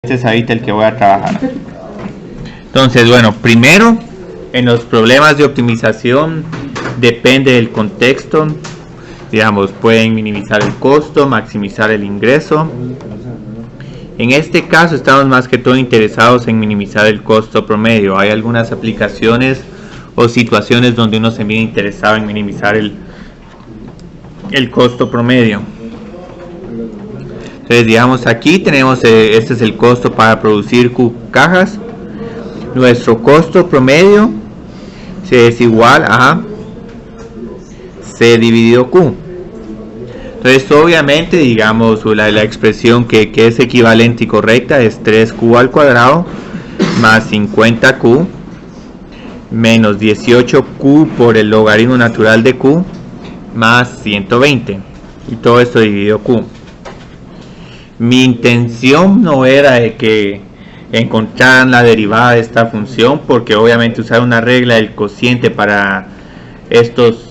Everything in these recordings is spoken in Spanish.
Este es ahorita el que voy a trabajar. Entonces, bueno, primero, en los problemas de optimización, depende del contexto. Digamos, pueden minimizar el costo, maximizar el ingreso. En este caso estamos más que todo interesados en minimizar el costo promedio. Hay algunas aplicaciones o situaciones donde uno se viene interesado en minimizar el costo promedio. Entonces, digamos, aquí tenemos, este es el costo para producir Q cajas. Nuestro costo promedio es igual a C dividido Q. Entonces, obviamente, digamos, la expresión que es equivalente y correcta es 3Q al cuadrado más 50Q menos 18Q por el logaritmo natural de Q más 120. Y todo esto dividido Q. Mi intención no era de que encontraran la derivada de esta función, porque obviamente usar una regla del cociente para estos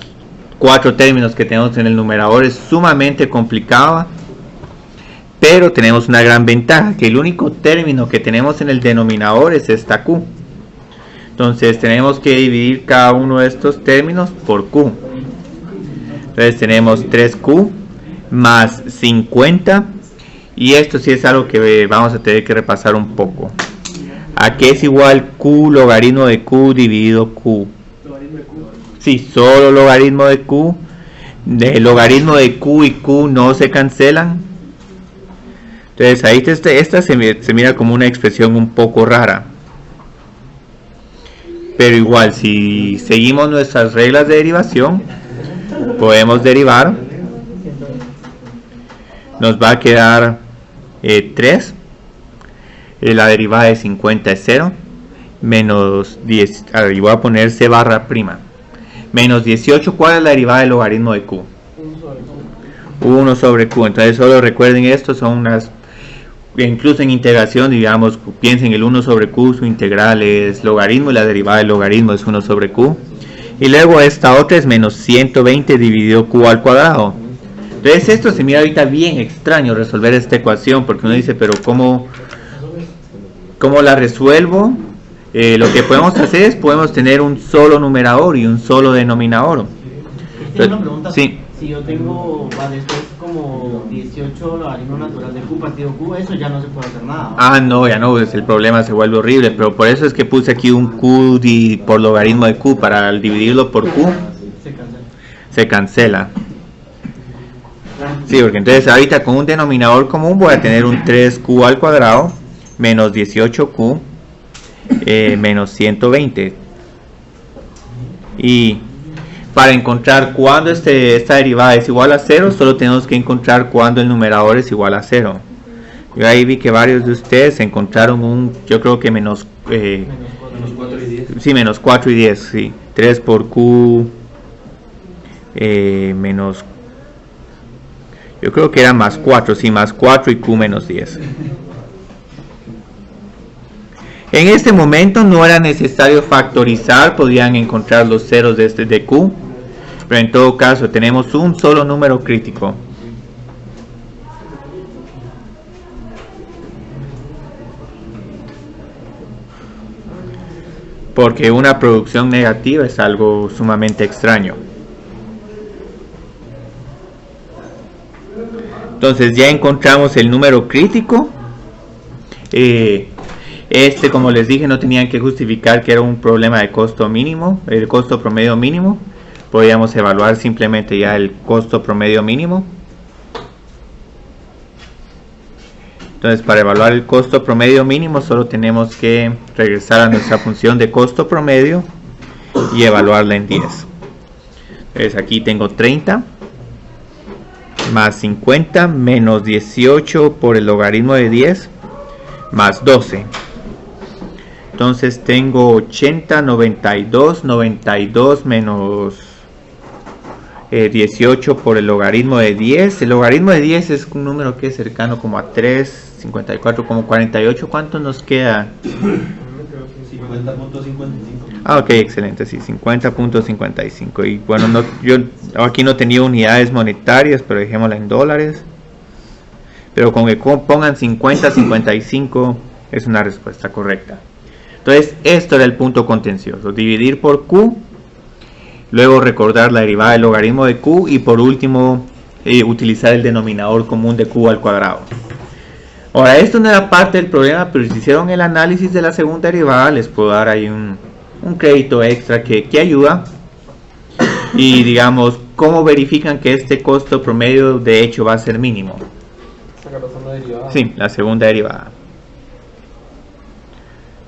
4 términos que tenemos en el numerador es sumamente complicado, pero tenemos una gran ventaja, que el único término que tenemos en el denominador es esta Q. Entonces tenemos que dividir cada uno de estos términos por Q. Entonces tenemos 3Q más 50, y esto sí es algo que vamos a tener que repasar un poco. ¿A qué es igual Q logaritmo de Q dividido Q? Sí, solo logaritmo de Q. El logaritmo de Q y Q no se cancelan. Entonces ahí esta se mira como una expresión un poco rara. Pero igual, si seguimos nuestras reglas de derivación, podemos derivar. Nos va a quedar 3. La derivada de 50 es 0. Menos 10. A ver, voy a poner C barra prima. Menos 18. ¿Cuál es la derivada del logaritmo de Q? 1 sobre Q. Entonces solo recuerden esto, son unas... Incluso en integración, digamos, piensen el 1 sobre Q, su integral es logaritmo y la derivada del logaritmo es 1 sobre Q. Y luego esta otra es menos 120 dividido Q al cuadrado. Entonces esto se mira ahorita bien extraño resolver esta ecuación, porque uno dice, pero ¿cómo la resuelvo? Lo que podemos hacer es, podemos tener un solo numerador y un solo denominador. Tengo una pregunta. Sí. Si yo tengo, vale, esto es como 18 logaritmo natural de Q partido Q, eso ya no se puede hacer nada. Ah, no, ya no, pues el problema se vuelve horrible, pero por eso es que puse aquí un Q por logaritmo de Q, para al dividirlo por Q, se cancela. Sí, porque entonces ahorita con un denominador común voy a tener un 3Q al cuadrado menos 18Q menos 120. Y para encontrar cuándo esta derivada es igual a 0, solo tenemos que encontrar cuándo el numerador es igual a 0. Yo ahí vi que varios de ustedes encontraron yo creo que menos 4 y 10. Sí, menos 4 y 10, sí. 3 por Q menos... Yo creo que era más 4, sí, más 4 y Q menos 10. En este momento no era necesario factorizar, podían encontrar los ceros de Q, pero en todo caso tenemos un solo número crítico. Porque una producción negativa es algo sumamente extraño. Entonces ya encontramos el número crítico. Como les dije, no tenían que justificar que era un problema de costo mínimo, el costo promedio mínimo. Podíamos evaluar simplemente ya el costo promedio mínimo. Entonces, para evaluar el costo promedio mínimo solo tenemos que regresar a nuestra función de costo promedio y evaluarla en 10. Entonces aquí tengo 30 más 50 menos 18 por el logaritmo de 10 más 12. Entonces tengo 80, 92, 92 menos 18 por el logaritmo de 10. El logaritmo de 10 es un número que es cercano como a 3, 54, como 48. ¿Cuánto nos queda? 50.55. Ah, ok, excelente, sí, 50.55. Y bueno, yo aquí no tenía unidades monetarias, pero dejémosla en dólares. pero con que pongan 50, 55 es una respuesta correcta. Entonces esto era el punto contencioso, dividir por Q, luego recordar la derivada del logaritmo de Q y por último utilizar el denominador común de Q al cuadrado. Ahora, esto no era parte del problema, pero si hicieron el análisis de la segunda derivada, les puedo dar ahí un crédito extra que ayuda. Y digamos, ¿cómo verifican que este costo promedio de hecho va a ser mínimo? Sacar la segunda derivada. Sí, la segunda derivada.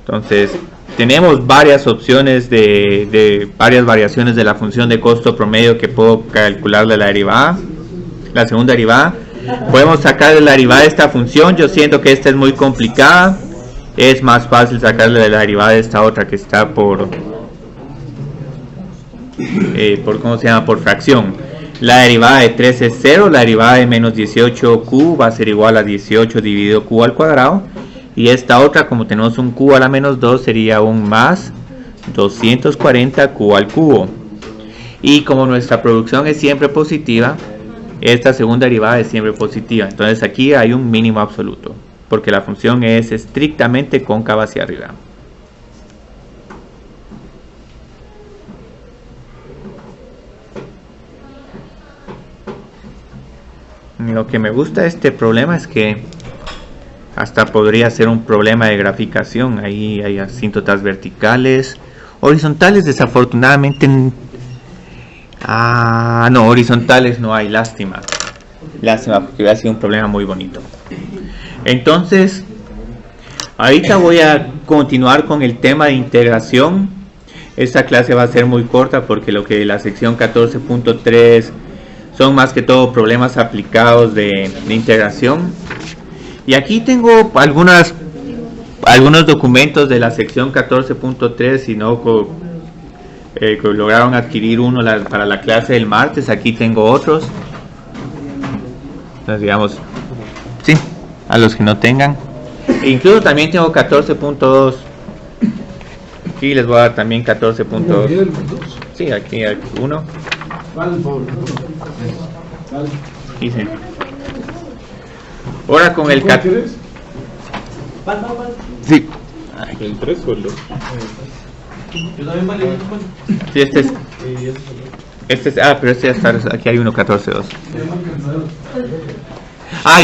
Entonces, tenemos varias opciones de varias variaciones de la función de costo promedio que puedo calcular de la derivada, la segunda derivada. Podemos sacar de la derivada de esta función. Yo siento que esta es muy complicada. Es más fácil sacarle de la derivada de esta otra que está por ¿cómo se llama? Por fracción. La derivada de 3 es 0. La derivada de menos 18q va a ser igual a 18 dividido q al cuadrado. Y esta otra, como tenemos un q a la menos 2, sería un más 240 q al cubo. Y como nuestra producción es siempre positiva, esta segunda derivada es siempre positiva. Entonces aquí hay un mínimo absoluto, porque la función es estrictamente cóncava hacia arriba. Lo que me gusta de este problema es que hasta podría ser un problema de graficación. Ahí hay asíntotas verticales. Horizontales desafortunadamente no, horizontales no hay, lástima porque hubiera sido un problema muy bonito. Entonces ahorita voy a continuar con el tema de integración. Esta clase va a ser muy corta porque lo que la sección 14.3 son más que todo problemas aplicados de integración. Y aquí tengo algunos documentos de la sección 14.3, si no que lograron adquirir uno para la clase del martes. Aquí tengo otros. Entonces digamos, sí, a los que no tengan. E incluso también tengo 14.2. Aquí les voy a dar también 14.2. Sí, aquí hay uno. Dice. Ahora con el 14. Sí. ¿El 3 o el 2? Yo también valí. Sí, este es, pero este ya está, aquí hay uno 14.2.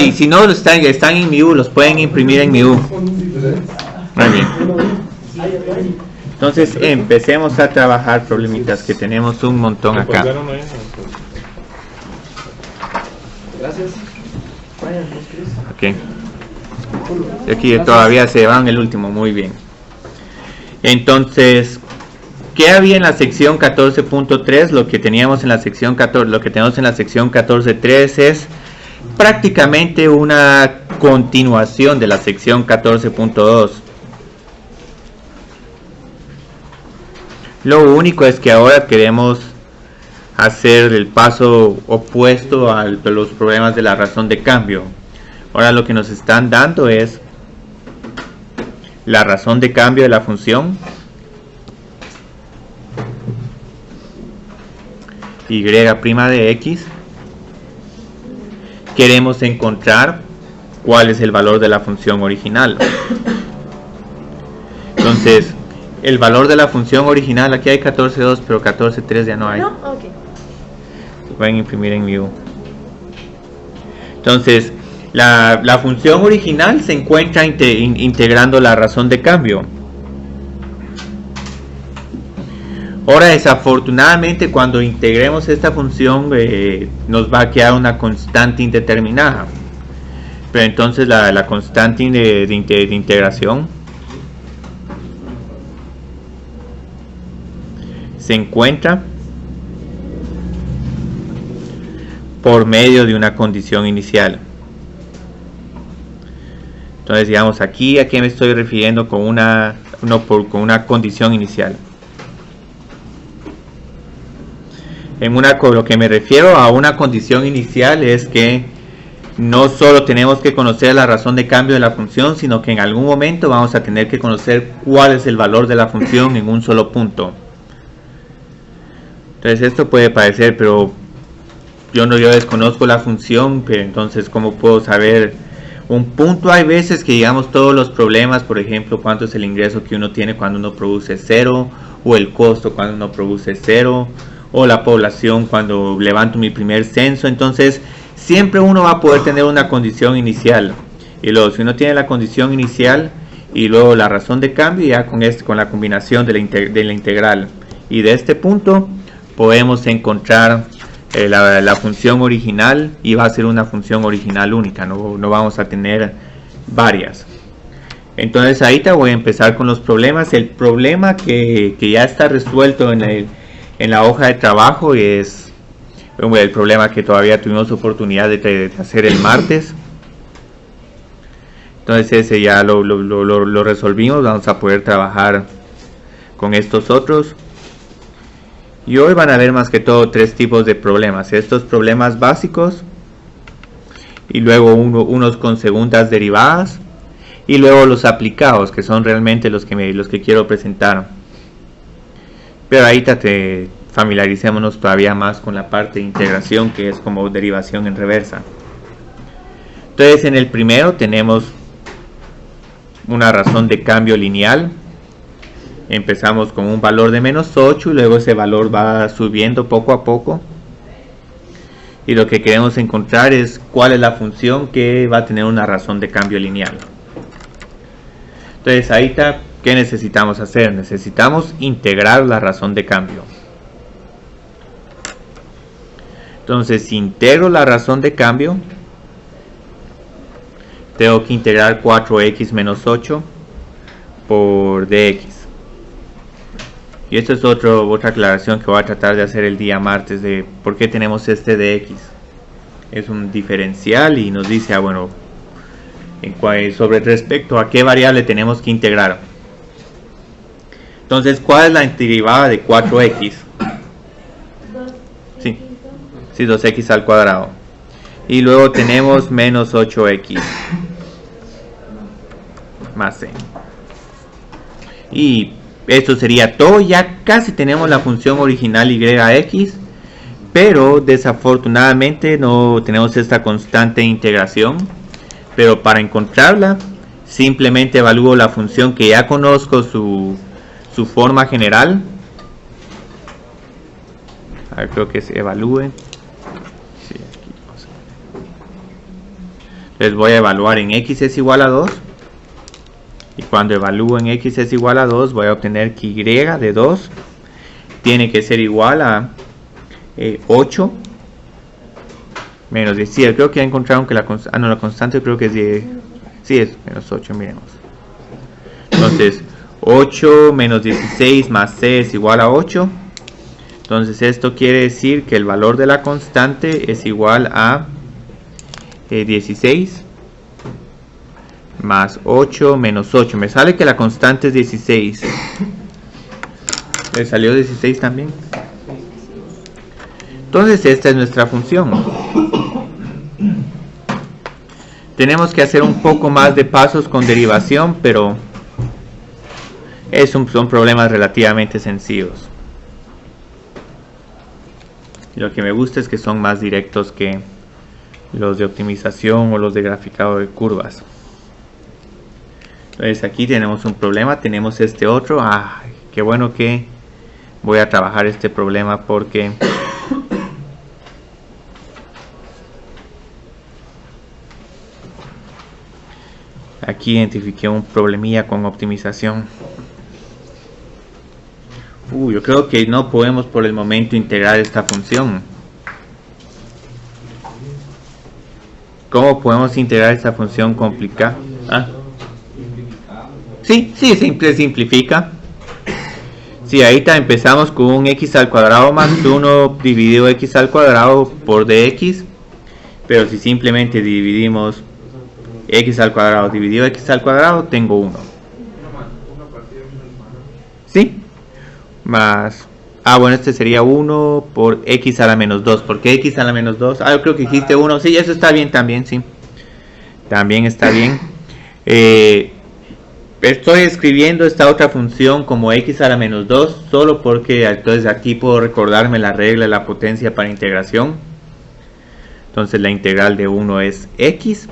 Y si no están en MIU, los pueden imprimir en MIU. Muy bien. Entonces empecemos a trabajar problemitas, que tenemos un montón acá. Gracias. Ok. Y aquí todavía se van el último, muy bien. Entonces, ¿qué había en la sección 14.3? Lo que teníamos en la sección 14, lo que tenemos en la sección 14.3 es prácticamente una continuación de la sección 14.2. Lo único es que ahora queremos hacer el paso opuesto a los problemas de la razón de cambio. Ahora lo que nos están dando es la razón de cambio de la función y' de x. Queremos encontrar cuál es el valor de la función original. Entonces, el valor de la función original, aquí hay 14.2, pero 14.3 ya no hay. No, ok. Pueden imprimir en View. Entonces, la función original se encuentra integrando la razón de cambio. Ahora, desafortunadamente, cuando integremos esta función nos va a quedar una constante indeterminada. Pero entonces la constante de integración se encuentra por medio de una condición inicial. Entonces, digamos, aquí a qué me estoy refiriendo con una condición inicial. Con lo que me refiero a una condición inicial es que no solo tenemos que conocer la razón de cambio de la función, sino que en algún momento vamos a tener que conocer cuál es el valor de la función en un solo punto. Entonces esto puede parecer, pero yo desconozco la función, pero entonces ¿cómo puedo saber un punto. Hay veces que digamos todos los problemas, por ejemplo, cuánto es el ingreso que uno tiene cuando uno produce 0, o el costo cuando uno produce 0, o la población cuando levanto mi primer censo. Entonces siempre uno va a poder tener una condición inicial, y luego si uno tiene la condición inicial y luego la razón de cambio, ya con la combinación de la integral y de este punto podemos encontrar la función original, y va a ser una función original única, no vamos a tener varias. Entonces ahorita voy a empezar con los problemas. El problema que ya está resuelto en la hoja de trabajo es el problema que todavía tuvimos oportunidad de hacer el martes. Entonces ese ya lo resolvimos. Vamos a poder trabajar con estos otros. Y hoy van a ver más que todo 3 tipos de problemas. Estos problemas básicos, y luego unos con segundas derivadas, y luego los aplicados, que son realmente los que quiero presentar. Pero ahorita familiaricémonos todavía más con la parte de integración, que es como derivación en reversa. Entonces en el primero tenemos una razón de cambio lineal. Empezamos con un valor de -8 y luego ese valor va subiendo poco a poco, y lo que queremos encontrar es cuál es la función que va a tener una razón de cambio lineal. Entonces ahorita, ¿qué necesitamos hacer? Necesitamos integrar la razón de cambio. Entonces si integro la razón de cambio, tengo que integrar 4x menos 8 por dx. Y esto es otra aclaración que voy a tratar de hacer el día martes, de por qué tenemos este dx. Es un diferencial y nos dice, bueno, sobre respecto a qué variable tenemos que integrar. Entonces, ¿cuál es la derivada de 4x? Sí, 2x al cuadrado. Y luego tenemos menos 8x más c. Y esto sería todo. Ya casi tenemos la función original yx, pero desafortunadamente no tenemos esta constante de integración. Pero para encontrarla, simplemente evalúo la función que ya conozco su forma general. A ver, creo que se evalúe. Sí, aquí vamos a ver. Entonces voy a evaluar en x es igual a 2. Y cuando evalúo en x es igual a 2, voy a obtener que y de 2 tiene que ser igual a 8 menos 10. Sí, creo que ya encontraron que la constante creo que es 10. Sí, es menos 8, miremos. Entonces 8 menos 16 más c es igual a 8. Entonces esto quiere decir que el valor de la constante es igual a 16 más 8 menos 8. Me sale que la constante es 16. ¿Le salió 16 también? Entonces esta es nuestra función. Tenemos que hacer un poco más de pasos con derivación, pero son problemas relativamente sencillos. Lo que me gusta es que son más directos que los de optimización o los de graficado de curvas. Entonces aquí tenemos un problema, tenemos este otro. Ay, qué bueno que voy a trabajar este problema, porque aquí identifiqué un problemilla con optimización. Yo creo que no podemos por el momento integrar esta función. ¿Cómo podemos integrar esta función complicada? Sí, se simplifica. Sí, ahorita empezamos con un x al cuadrado más 1 dividido x al cuadrado por dx. Pero si simplemente dividimos x al cuadrado dividido x al cuadrado, tengo 1. ¿Sí? Más... bueno, este sería 1 por x a la menos 2. ¿Por qué x a la menos 2? Yo creo que dijiste 1. Sí, eso está bien también, sí. También está bien. Estoy escribiendo esta otra función como x a la menos 2 solo porque entonces aquí puedo recordarme la regla de la potencia para integración. Entonces la integral de 1 es x.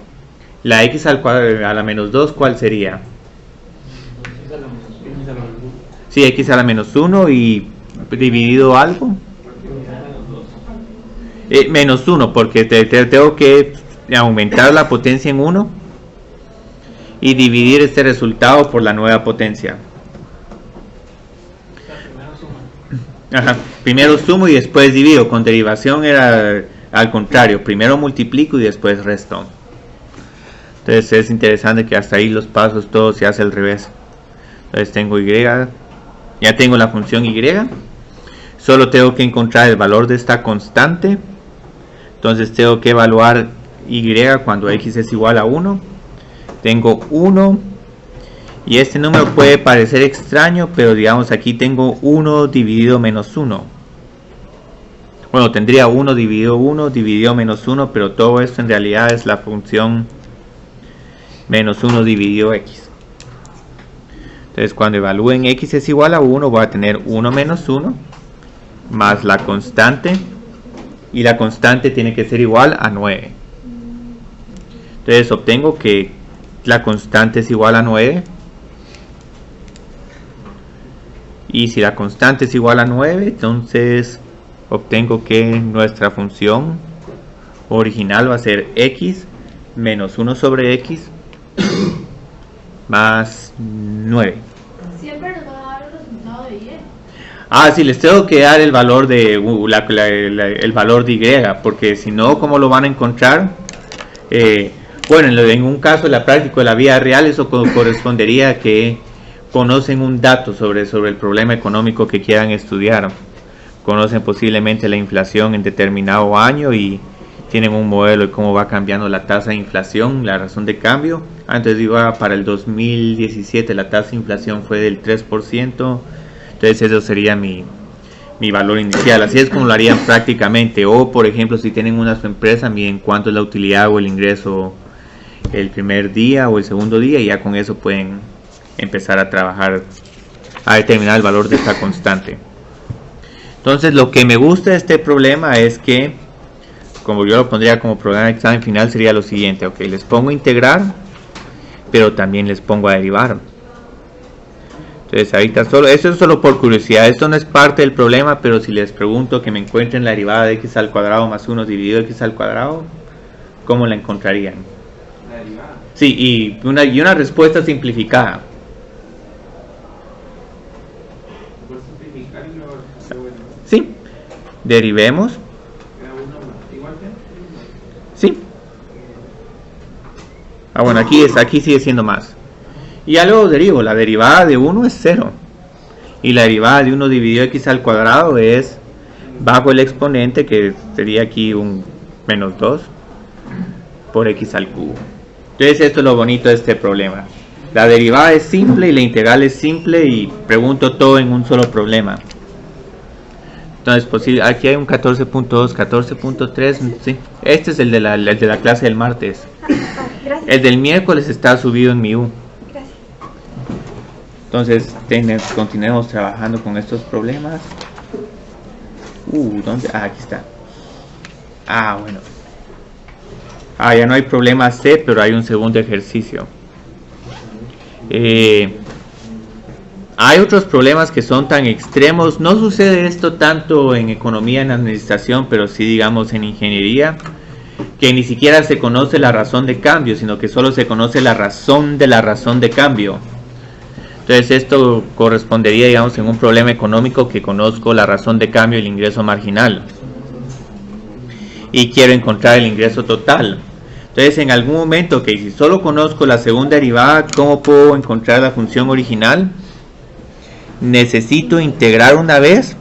La x al cuadrado a la menos 2, ¿cuál sería? Sí, x a la menos 1 y dividido algo. Menos 1, porque tengo que aumentar la potencia en 1 y dividir este resultado por la nueva potencia. Ajá. Primero sumo y después divido. Con derivación era al contrario, primero multiplico y después resto. Entonces es interesante que hasta ahí los pasos todo se hace al revés. Entonces tengo y, ya tengo la función y, solo tengo que encontrar el valor de esta constante. Entonces tengo que evaluar y cuando x es igual a 1. Tengo 1 y este número puede parecer extraño, pero digamos aquí tengo 1 dividido menos 1. Bueno, tendría 1 dividido menos 1, pero todo esto en realidad es la función menos 1 dividido x. Entonces cuando evalúen x es igual a 1, voy a tener 1 menos 1 más la constante, y la constante tiene que ser igual a 9. Entonces obtengo que la constante es igual a 9, y si la constante es igual a 9, entonces obtengo que nuestra función original va a ser x menos 1 sobre x más 9. Siempre nos va a dar el resultado de y. Ah, sí, les tengo que dar el valor de el valor de y, porque si no, ¿cómo lo van a encontrar? Bueno, en un caso de la práctica de la vida real, eso correspondería a que conocen un dato sobre el problema económico que quieran estudiar. Conocen posiblemente la inflación en determinado año y tienen un modelo de cómo va cambiando la tasa de inflación, la razón de cambio. Antes digo, para el 2017 la tasa de inflación fue del 3%, entonces eso sería mi valor inicial. Así es como lo harían prácticamente. O por ejemplo, si tienen una empresa, miden cuánto es la utilidad o el ingreso el primer día o el segundo día, y ya con eso pueden empezar a trabajar a determinar el valor de esta constante. Entonces lo que me gusta de este problema es que, como yo lo pondría como problema de examen final, sería lo siguiente. Ok, les pongo a integrar, pero también les pongo a derivar. Entonces ahorita eso es solo por curiosidad, esto no es parte del problema, pero si les pregunto que me encuentren la derivada de x al cuadrado más 1 dividido x al cuadrado, ¿cómo la encontrarían? La derivada. Sí, y una respuesta simplificada. Por simplificar y luego bueno. Sí, derivemos. Queda uno más. Igual que. Sí. Ah, bueno, aquí sigue siendo más. Y ya luego derivo, la derivada de 1 es 0. Y la derivada de 1 dividido x al cuadrado es bajo el exponente, que sería aquí un menos 2 por x al cubo. Entonces esto es lo bonito de este problema. La derivada es simple y la integral es simple, y pregunto todo en un solo problema. Entonces aquí hay un 14.2, 14.3, sí. Este es el de la clase del martes. Gracias. El del miércoles está subido en mi U. Gracias. Entonces continuemos trabajando con estos problemas. ¿Dónde? Ah, aquí está. Ah, bueno. Ah, ya no hay problema C, pero hay un segundo ejercicio. Hay otros problemas que son tan extremos. No sucede esto tanto en economía, en administración, pero sí, digamos, en ingeniería, que ni siquiera se conoce la razón de cambio, sino que solo se conoce la razón de cambio. Entonces esto correspondería, digamos, en un problema económico que conozco la razón de cambio y el ingreso marginal, y quiero encontrar el ingreso total. Entonces en algún momento, que si solo conozco la segunda derivada, ¿cómo puedo encontrar la función original? Necesito integrar una vez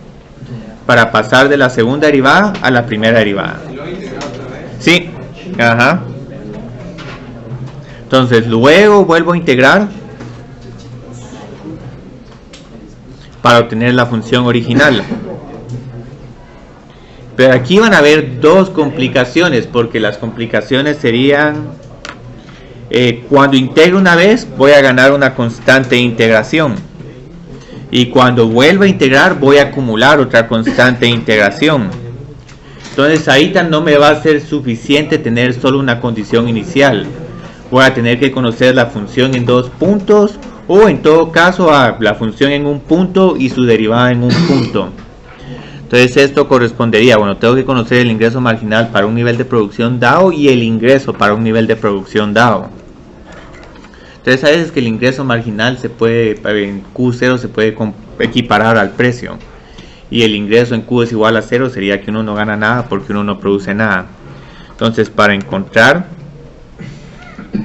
para pasar de la segunda derivada a la primera derivada. ¿Y luego integrar otra vez? Sí, ajá. Entonces luego vuelvo a integrar para obtener la función original. Pero aquí van a haber dos complicaciones, porque las complicaciones serían cuando integro una vez voy a ganar una constante de integración, y cuando vuelva a integrar voy a acumular otra constante de integración. Entonces ahí no me va a ser suficiente tener solo una condición inicial, voy a tener que conocer la función en 2 puntos, o en todo caso la función en un punto y su derivada en un punto. Entonces esto correspondería, bueno, tengo que conocer el ingreso marginal para un nivel de producción dado y el ingreso para un nivel de producción dado. Entonces a veces que el ingreso marginal se puede, en Q0 se puede equiparar al precio, y el ingreso en Q es igual a 0 sería que uno no gana nada porque uno no produce nada. Entonces para encontrar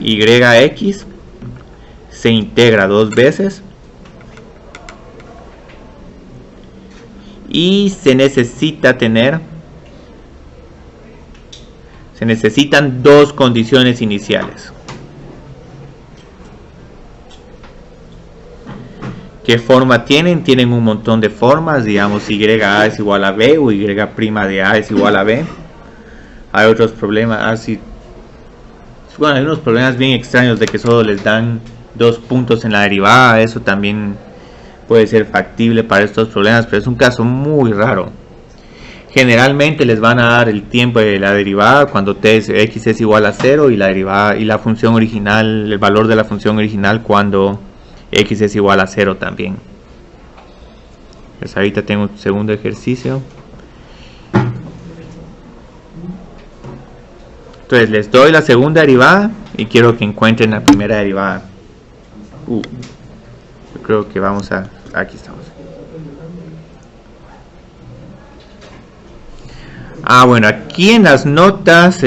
YX se integra 2 veces y se necesitan 2 condiciones iniciales. ¿Qué forma tienen? Tienen un montón de formas, digamos YA es igual a B o Y' de A es igual a B. Hay otros problemas, bueno, hay unos problemas bien extraños de que solo les dan 2 puntos en la derivada. Eso también puede ser factible para estos problemas, pero es un caso muy raro. Generalmente les van a dar el tiempo de la derivada cuando x es igual a 0 y la derivada y la función original, el valor de la función original cuando x es igual a 0 también. Pues ahorita tengo un segundo ejercicio. Entonces les doy la segunda derivada y quiero que encuentren la primera derivada. Yo creo que vamos a... aquí estamos. Bueno, aquí en las notas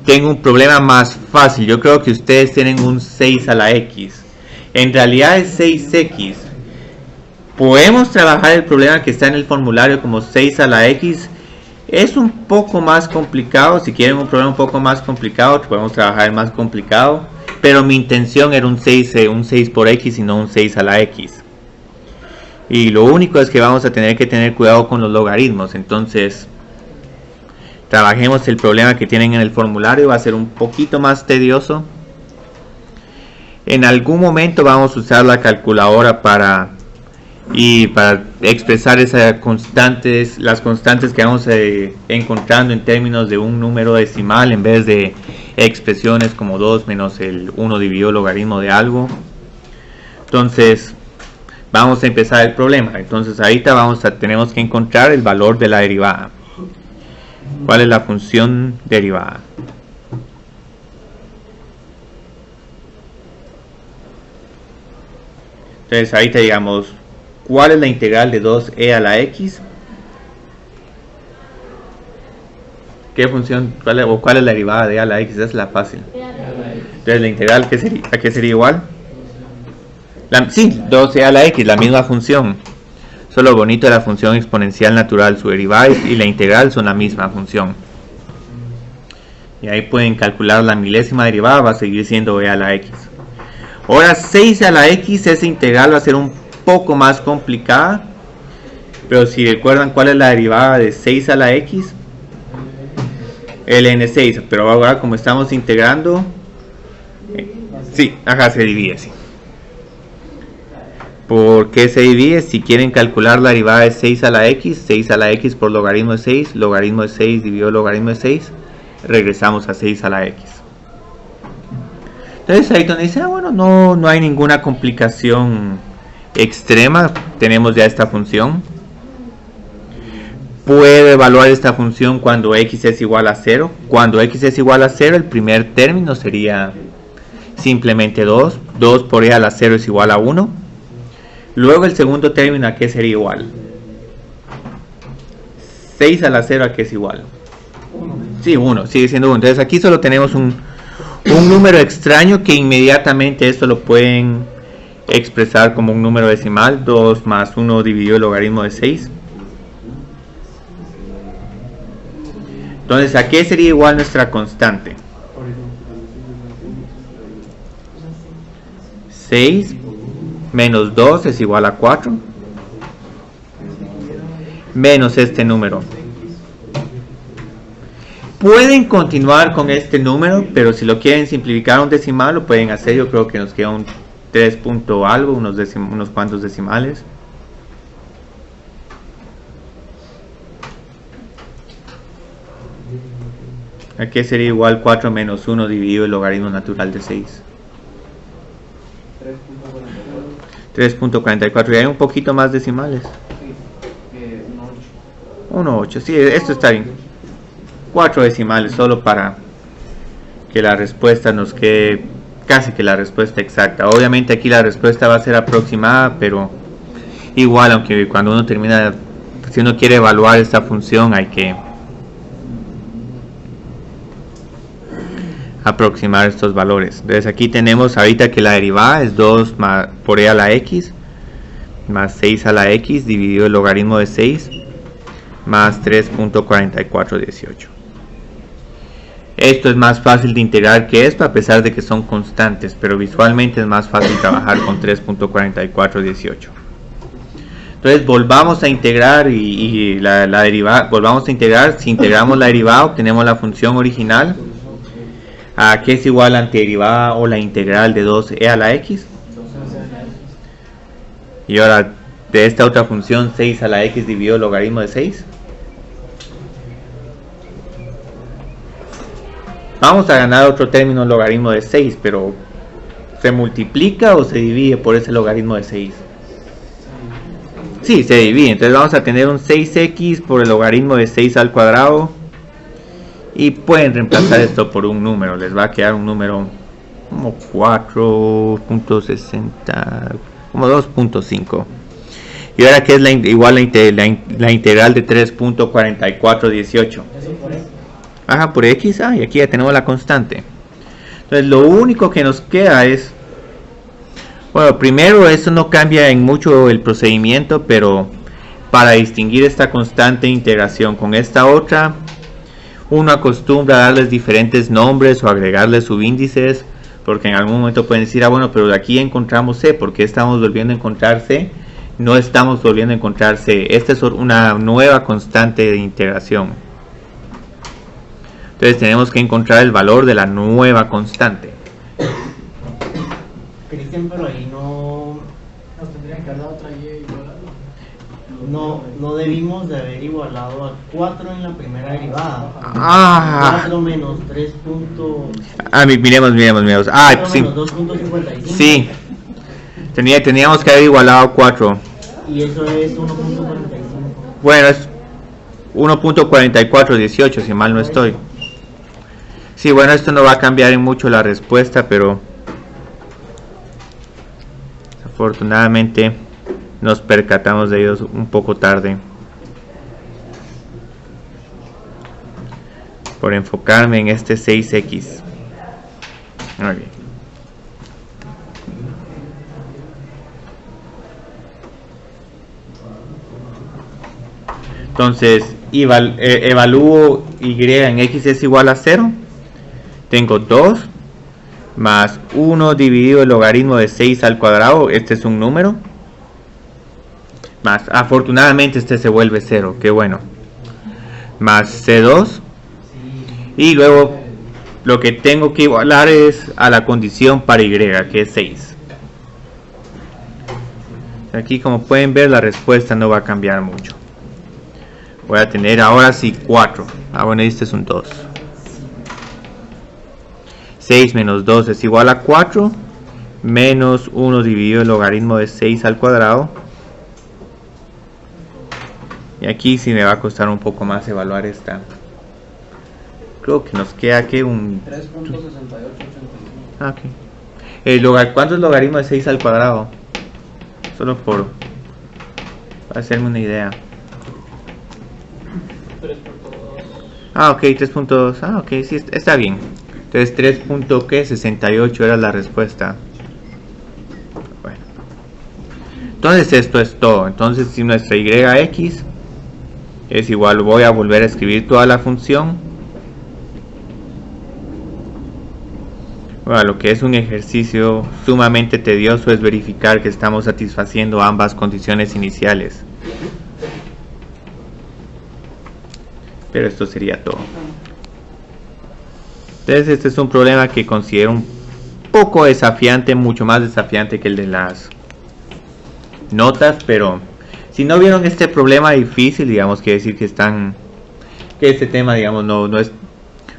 tengo un problema más fácil. Yo creo que ustedes tienen un 6 a la x. En realidad es 6x. Podemos trabajar el problema que está en el formulario como 6 a la x. Es un poco más complicado. Si quieren un problema un poco más complicado, podemos trabajar el más complicado. Pero mi intención era un 6 por x y no un 6 a la x. Y lo único es que vamos a tener que tener cuidado con los logaritmos. Entonces, trabajemos el problema que tienen en el formulario. Va a ser un poquito más tedioso. En algún momento vamos a usar la calculadora para expresar esas constantes, las constantes que vamos encontrando en términos de un número decimal en vez de expresiones como 2 menos el 1 dividido logaritmo de algo. Entonces vamos a empezar el problema. Entonces ahorita tenemos que encontrar el valor de la derivada. ¿Cuál es la función derivada? Entonces ahorita digamos, ¿cuál es la integral de 2e a la x? ¿Qué función? ¿Cuál es la derivada de e a la x? Esa es la fácil. Entonces la integral, ¿a qué sería igual? Sí, 2e a la x, la misma función. Solo lo bonito de la función exponencial natural, su derivada y la integral son la misma función. Y ahí pueden calcular la milésima derivada, va a seguir siendo e a la x. Ahora 6 a la x, esa integral va a ser un poco más complicada, pero si recuerdan cuál es la derivada de 6 a la x, ln6, pero ahora como estamos integrando, se divide así. ¿Por qué se divide? Si quieren calcular la derivada de 6 a la x por logaritmo de 6, logaritmo de 6 dividido logaritmo de 6, regresamos a 6 a la x. Entonces ahí donde dice, bueno, no hay ninguna complicación extrema, tenemos ya esta función. Puedo evaluar esta función cuando x es igual a 0. Cuando x es igual a 0, el primer término sería simplemente 2. 2 por e a la 0 es igual a 1. Luego el segundo término, ¿a qué sería igual? 6 a la 0, ¿a qué es igual? 1, sigue siendo 1. Entonces aquí solo tenemos un número extraño que inmediatamente esto lo pueden expresar como un número decimal. 2 más 1 dividido el logaritmo de 6. Entonces, ¿a qué sería igual nuestra constante? 6 menos 2 es igual a 4. Menos este número. Pueden continuar con este número, pero si lo quieren simplificar a un decimal, lo pueden hacer. Yo creo que nos queda un 3 punto algo, unos cuantos decimales. Aquí sería igual 4 menos 1 dividido el logaritmo natural de 6. 3.44. Y hay un poquito más decimales. 1.8. Sí, esto está bien. 4 decimales solo para que la respuesta nos quede casi que la respuesta exacta. Obviamente aquí la respuesta va a ser aproximada, pero igual, aunque cuando uno termina, si uno quiere evaluar esta función, hay que aproximar estos valores. Entonces aquí tenemos ahorita que la derivada es 2 por e a la x más 6 a la x dividido el logaritmo de 6 más 3.4418. Esto es más fácil de integrar que esto, a pesar de que son constantes, pero visualmente es más fácil trabajar con 3.4418. Entonces volvamos a integrar y la derivada, volvamos a integrar. Si integramos la derivada obtenemos la función original, a que es igual a la antiderivada o la integral de 2e a la x. Y ahora de esta otra función 6 a la x dividido el logaritmo de 6. Vamos a ganar otro término logaritmo de 6, pero ¿se multiplica o se divide por ese logaritmo de 6? Sí, se divide. Entonces vamos a tener un 6x por el logaritmo de 6 al cuadrado. Y pueden reemplazar esto por un número. Les va a quedar un número como 4.60, como 2.5. Y ahora que es igual la integral de 3.4418. Ajá, por x. Y aquí ya tenemos la constante. Entonces lo único que nos queda es, bueno, primero eso no cambia en mucho el procedimiento, pero para distinguir esta constante de integración con esta otra, uno acostumbra a darles diferentes nombres o agregarles subíndices, porque en algún momento pueden decir, bueno, pero de aquí encontramos C, ¿por qué estamos volviendo a encontrar C? No estamos volviendo a encontrar C, esta es una nueva constante de integración. Entonces tenemos que encontrar el valor de la nueva constante. Cristian, pero ahí no... Nos tendrían que dar otra y igual a... No debimos de haber igualado a 4 en la primera derivada. 4 menos 3. Miremos. 4 Sí. menos 2.55. Sí. Teníamos que haber igualado a 4. Y eso es 1.45. Bueno, es 1.4418 si mal no estoy. Sí, bueno, esto no va a cambiar en mucho la respuesta, pero afortunadamente nos percatamos de ellos un poco tarde. Por enfocarme en este 6x. Muy bien. Entonces, evalúo y en x es igual a 0. Tengo 2 más 1 dividido el logaritmo de 6 al cuadrado. Este es un número. Más, afortunadamente este se vuelve 0. Qué bueno. Más C2. Y luego lo que tengo que igualar es a la condición para y, que es 6. Aquí, como pueden ver, la respuesta no va a cambiar mucho. Voy a tener ahora sí 4. Bueno, este es un 2. 6 menos 2 es igual a 4. Menos 1 dividido el logaritmo de 6 al cuadrado. Y aquí sí me va a costar un poco más evaluar esta. Creo que nos queda que un 3.6885. ok. ¿Cuánto es el logaritmo de 6 al cuadrado? Solo por hacerme una idea. 3.2. Ok, 3.2. Ok, sí, está bien. Entonces 3.68 era la respuesta. Bueno. Entonces esto es todo. Entonces si nuestra yx es igual, voy a volver a escribir toda la función. Bueno, lo que es un ejercicio sumamente tedioso es verificar que estamos satisfaciendo ambas condiciones iniciales. Pero esto sería todo. Entonces este es un problema que considero un poco desafiante, mucho más desafiante que el de las notas, pero si no vieron este problema difícil, digamos, quiere decir que este tema, digamos, no es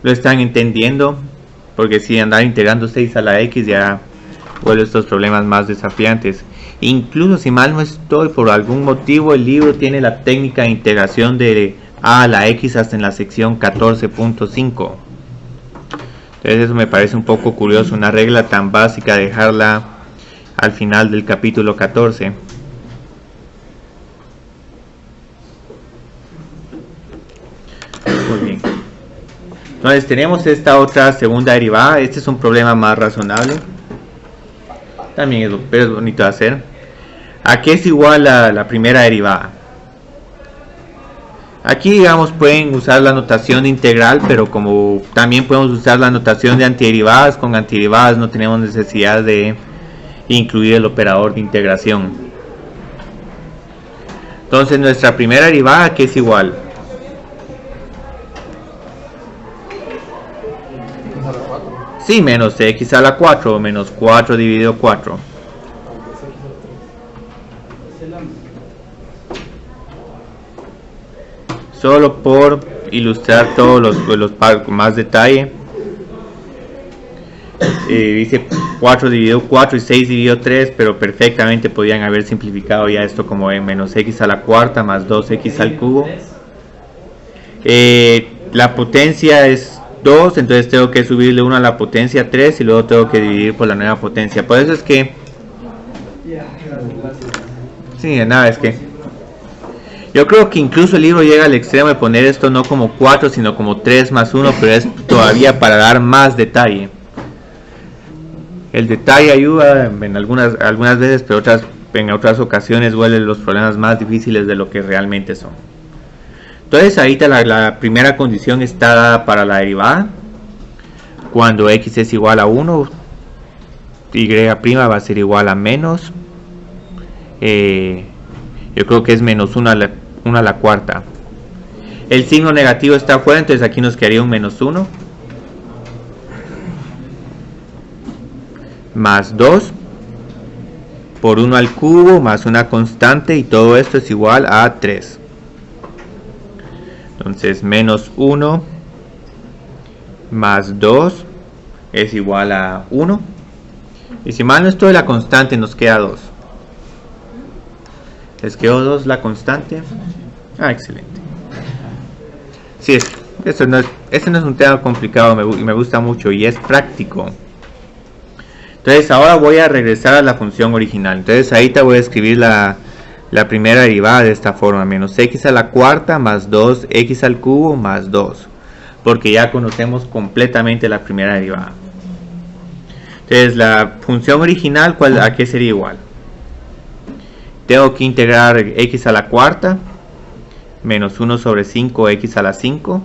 lo están entendiendo, porque si andar integrando 6 a la x ya vuelve estos problemas más desafiantes. Incluso si mal no estoy, por algún motivo el libro tiene la técnica de integración de a la x hasta en la sección 14.5. Entonces eso me parece un poco curioso, una regla tan básica dejarla al final del capítulo 14. Muy bien. Entonces tenemos esta otra segunda derivada. Este es un problema más razonable. También es bonito de hacer. ¿A qué es igual la primera derivada? Aquí, digamos, pueden usar la notación de integral, pero como también podemos usar la notación de antiderivadas, con antiderivadas no tenemos necesidad de incluir el operador de integración. Entonces, nuestra primera derivada, ¿a qué es igual? Sí, menos x a la 4, o menos 4 dividido 4. Solo por ilustrar todos los con más detalle. Dice 4 dividido 4 y 6 dividido 3, pero perfectamente podrían haber simplificado ya esto como en menos x a la cuarta más 2x al cubo. La potencia es 2, entonces tengo que subirle 1 a la potencia 3 y luego tengo que dividir por la nueva potencia. Por eso es que... Sí, nada, es que... Yo creo que incluso el libro llega al extremo de poner esto no como 4, sino como 3 más 1, pero es todavía para dar más detalle. El detalle ayuda en algunas veces, pero en otras ocasiones vuelven los problemas más difíciles de lo que realmente son. Entonces ahorita la primera condición está dada para la derivada. Cuando x es igual a 1, y' va a ser igual a menos. Yo creo que es menos 1 a la cuarta. El signo negativo está afuera, entonces aquí nos quedaría un menos 1. Más 2. Por 1 al cubo, más una constante, y todo esto es igual a 3. Entonces menos 1 más 2 es igual a 1. Y si mal no estoy, la constante nos queda 2. Les quedó 2 la constante. Ah, excelente. Sí, este no es un tema complicado, me gusta mucho y es práctico. Entonces ahora voy a regresar a la función original. Entonces ahorita voy a escribir la primera derivada de esta forma. Menos x a la cuarta más 2x al cubo más 2. Porque ya conocemos completamente la primera derivada. Entonces la función original, ¿a qué sería igual? Tengo que integrar x a la cuarta menos 1 sobre 5 x a la 5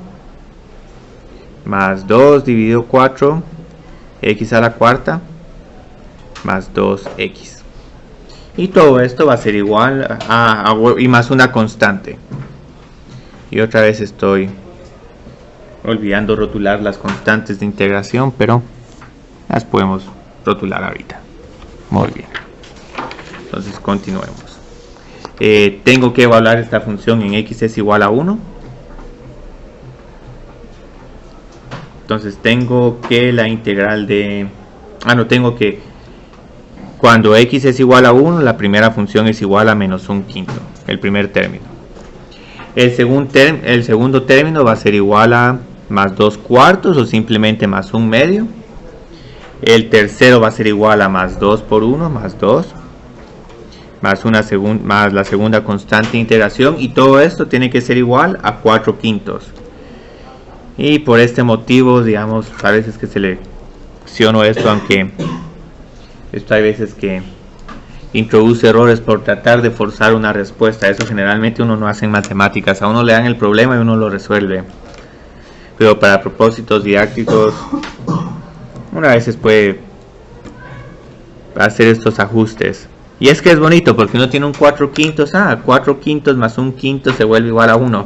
más 2 dividido 4 x a la cuarta más 2x. Y todo esto va a ser igual y más una constante. Y otra vez estoy olvidando rotular las constantes de integración, pero las podemos rotular ahorita. Muy bien. Entonces continuemos. Tengo que evaluar esta función en x es igual a 1. Entonces tengo que la integral de... tengo que... Cuando x es igual a 1, la primera función es igual a menos 1/5. El primer término. El segundo término va a ser igual a más 2/4 o simplemente más 1/2. El tercero va a ser igual a más 2 por 1, más 2. Más la segunda constante de integración, y todo esto tiene que ser igual a 4/5. Y por este motivo, digamos, a veces que selecciono esto, aunque esto hay veces que introduce errores por tratar de forzar una respuesta. Eso generalmente uno no hace en matemáticas, a uno le dan el problema y uno lo resuelve. Pero para propósitos didácticos, una veces puede hacer estos ajustes. Y es que es bonito porque uno tiene un 4/5, 4/5 más 1/5 se vuelve igual a 1.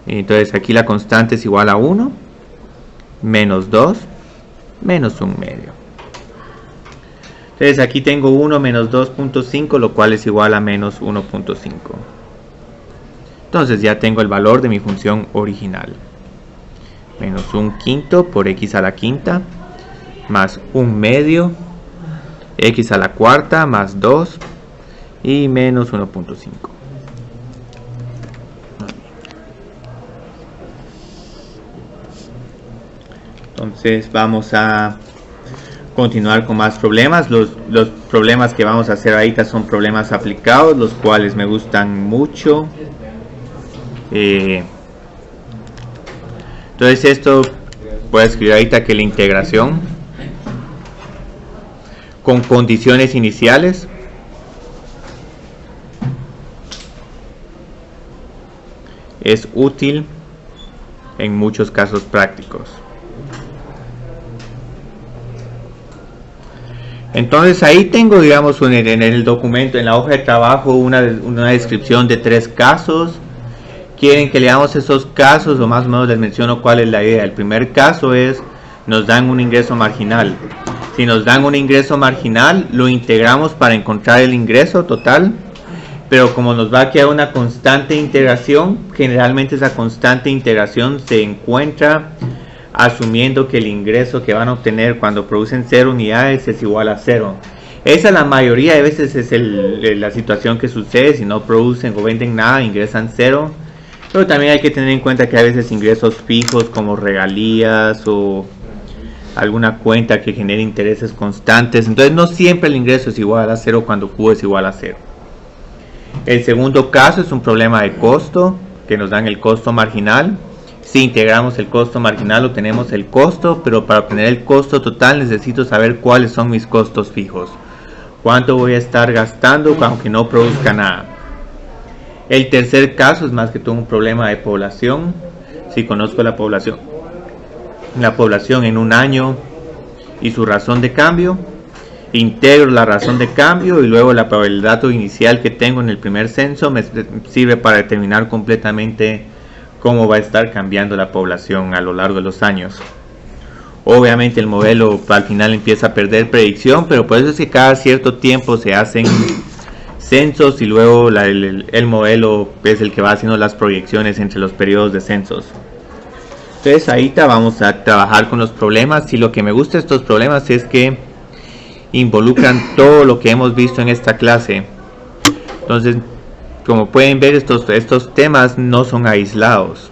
Y entonces aquí la constante es igual a 1, menos 2, menos 1/2. Entonces aquí tengo 1 menos 2.5, lo cual es igual a menos 1.5. Entonces ya tengo el valor de mi función original. Menos 1/5 por x a la quinta, más 1/2, x a la cuarta, más 2, y menos 1.5. Entonces vamos a continuar con más problemas. Los problemas que vamos a hacer ahorita son problemas aplicados, los cuales me gustan mucho. Entonces esto voy a escribir ahorita que la integración con condiciones iniciales es útil en muchos casos prácticos. Entonces ahí tengo, digamos, en el documento, en la hoja de trabajo, una descripción de 3 casos. Quieren que leamos esos casos, o más o menos les menciono cuál es la idea. El primer caso es, nos dan un ingreso marginal. Si nos dan un ingreso marginal, lo integramos para encontrar el ingreso total. Pero como nos va a quedar una constante integración, generalmente esa constante integración se encuentra asumiendo que el ingreso que van a obtener cuando producen 0 unidades es igual a 0. Esa la mayoría de veces es la situación que sucede. Si no producen o venden nada, ingresan 0. Pero también hay que tener en cuenta que hay veces ingresos fijos como regalías o alguna cuenta que genere intereses constantes. Entonces no siempre el ingreso es igual a 0 cuando Q es igual a 0. El segundo caso es un problema de costo, que nos dan el costo marginal. Si integramos el costo marginal obtenemos el costo, pero para obtener el costo total necesito saber cuáles son mis costos fijos. Cuánto voy a estar gastando aunque no produzca nada. El tercer caso es más que todo un problema de población. Si conozco la población en un año y su razón de cambio, integro la razón de cambio y luego el dato inicial que tengo en el primer censo me sirve para determinar completamente cómo va a estar cambiando la población a lo largo de los años. Obviamente el modelo al final empieza a perder predicción, pero por eso es que cada cierto tiempo se hacen censos y luego el modelo es el que va haciendo las proyecciones entre los periodos de censos. Entonces ahorita vamos a trabajar con los problemas, y lo que me gusta de estos problemas es que involucran todo lo que hemos visto en esta clase. Entonces, como pueden ver, estos temas no son aislados.